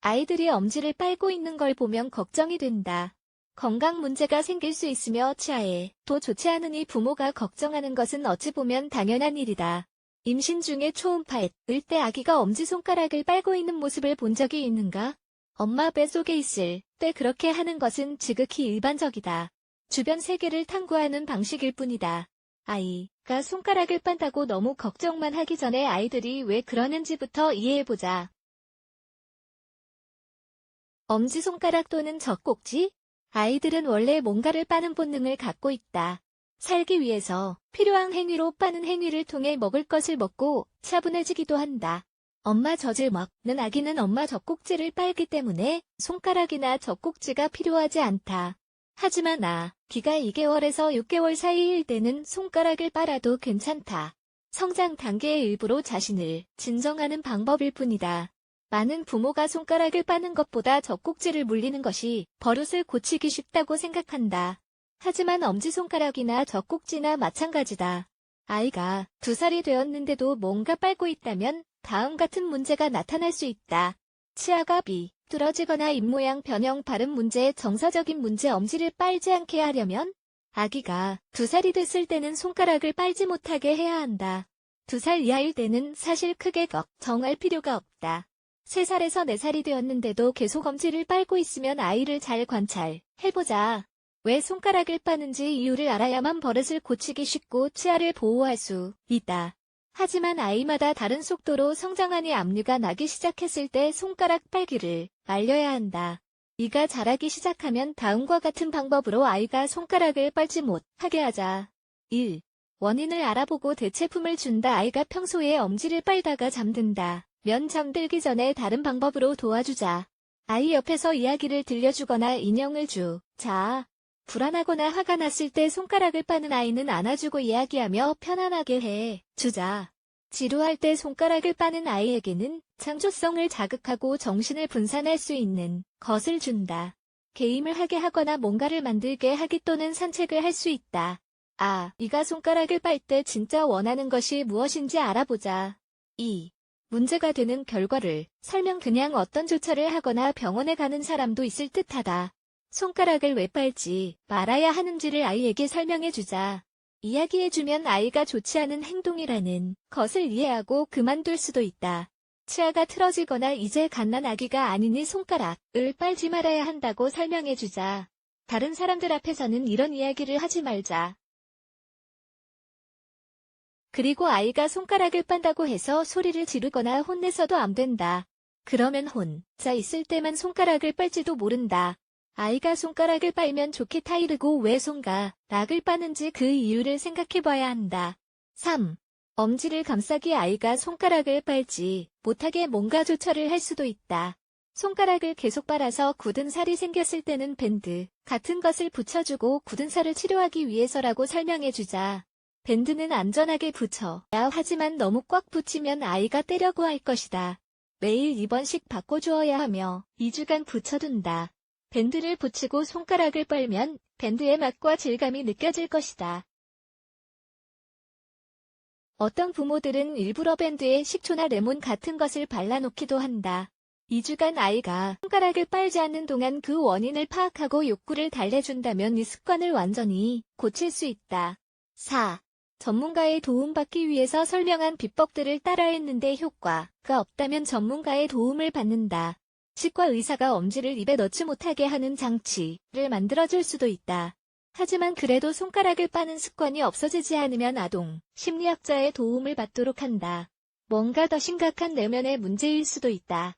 아이들이 엄지를 빨고 있는 걸 보면 걱정이 된다. 건강 문제가 생길 수 있으며 치아에 도 좋지 않으니 부모가 걱정하는 것은 어찌 보면 당연한 일이다. 임신 중에 초음파를 때 아기가 엄지손가락을 빨고 있는 모습을 본 적이 있는가? 엄마 뱃속에 있을 때 그렇게 하는 것은 지극히 일반적이다. 주변 세계를 탐구하는 방식일 뿐이다. 아이가 손가락을 빤다고 너무 걱정만 하기 전에 아이들이 왜 그러는지부터 이해해보자. 엄지손가락 또는 젖꼭지? 아이들은 원래 뭔가를 빠는 본능을 갖고 있다. 살기 위해서 필요한 행위로 빠는 행위를 통해 먹을 것을 먹고 차분해지기도 한다. 엄마 젖을 먹는 아기는 엄마 젖꼭지를 빨기 때문에 손가락이나 젖꼭지가 필요하지 않다. 하지만 아기가 2개월에서 6개월 사이일 때는 손가락을 빨아도 괜찮다. 성장 단계의 일부로 자신을 진정하는 방법일 뿐이다. 많은 부모가 손가락을 빠는 것보다 젖꼭지를 물리는 것이 버릇을 고치기 쉽다고 생각한다. 하지만 엄지손가락이나 젖꼭지나 마찬가지다. 아이가 2살이 되었는데도 뭔가 빨고 있다면 다음 같은 문제가 나타날 수 있다. 치아가 비뚤어지거나 입모양 변형 발음 문제 정서적인 문제 엄지를 빨지 않게 하려면 아기가 2살이 됐을 때는 손가락을 빨지 못하게 해야 한다. 2살 이하일 때는 사실 크게 걱정할 필요가 없다. 3살에서 4살이 되었는데도 계속 엄지를 빨고 있으면 아이를 잘 관찰해보자. 왜 손가락을 빠는지 이유를 알아야만 버릇을 고치기 쉽고 치아를 보호할 수 있다. 하지만 아이마다 다른 속도로 성장하니 압류가 나기 시작했을 때 손가락 빨기를 말려야 한다. 이가 자라기 시작하면 다음과 같은 방법으로 아이가 손가락을 빨지 못하게 하자. 1. 원인을 알아보고 대체품을 준다. 아이가 평소에 엄지를 빨다가 잠든다. 면 잠들기 전에 다른 방법으로 도와주자. 아이 옆에서 이야기를 들려주거나 인형을 주자. 불안하거나 화가 났을 때 손가락을 빠는 아이는 안아주고 이야기하며 편안하게 해주자. 지루할 때 손가락을 빠는 아이에게는 창조성을 자극하고 정신을 분산할 수 있는 것을 준다. 게임을 하게 하거나 뭔가를 만들게 하기 또는 산책을 할 수 있다. 아이가 손가락을 빨 때 진짜 원하는 것이 무엇인지 알아보자. 2. 문제가 되는 결과를 설명. 그냥 어떤 조처를 하거나 병원에 가는 사람도 있을 듯하다. 손가락을 왜 빨지 말아야 하는지를 아이에게 설명해주자. 이야기해주면 아이가 좋지 않은 행동이라는 것을 이해하고 그만둘 수도 있다. 치아가 틀어지거나 이제 갓난 아기가 아니니 손가락을 빨지 말아야 한다고 설명해주자. 다른 사람들 앞에서는 이런 이야기를 하지 말자. 그리고 아이가 손가락을 빤다고 해서 소리를 지르거나 혼내서도 안 된다. 그러면 혼자 있을 때만 손가락을 빨지도 모른다. 아이가 손가락을 빨면 좋게 타이르고 왜 손가락을 빠는지 그 이유를 생각해봐야 한다. 3. 엄지를 감싸기. 아이가 손가락을 빨지 못하게 뭔가 조처를 할 수도 있다. 손가락을 계속 빨아서 굳은 살이 생겼을 때는 밴드 같은 것을 붙여주고 굳은 살을 치료하기 위해서라고 설명해주자. 밴드는 안전하게 붙여야 하지만 너무 꽉 붙이면 아이가 떼려고 할 것이다. 매일 2번씩 바꿔주어야 하며 2주간 붙여둔다. 밴드를 붙이고 손가락을 빨면 밴드의 맛과 질감이 느껴질 것이다. 어떤 부모들은 일부러 밴드에 식초나 레몬 같은 것을 발라놓기도 한다. 2주간 아이가 손가락을 빨지 않는 동안 그 원인을 파악하고 욕구를 달래준다면 이 습관을 완전히 고칠 수 있다. 4. 전문가의 도움받기 위해서 설명한 비법들을 따라했는데 효과가 없다면 전문가의 도움을 받는다. 치과 의사가 엄지를 입에 넣지 못하게 하는 장치를 만들어줄 수도 있다. 하지만 그래도 손가락을 빠는 습관이 없어지지 않으면 아동 심리학자의 도움을 받도록 한다. 뭔가 더 심각한 내면의 문제일 수도 있다.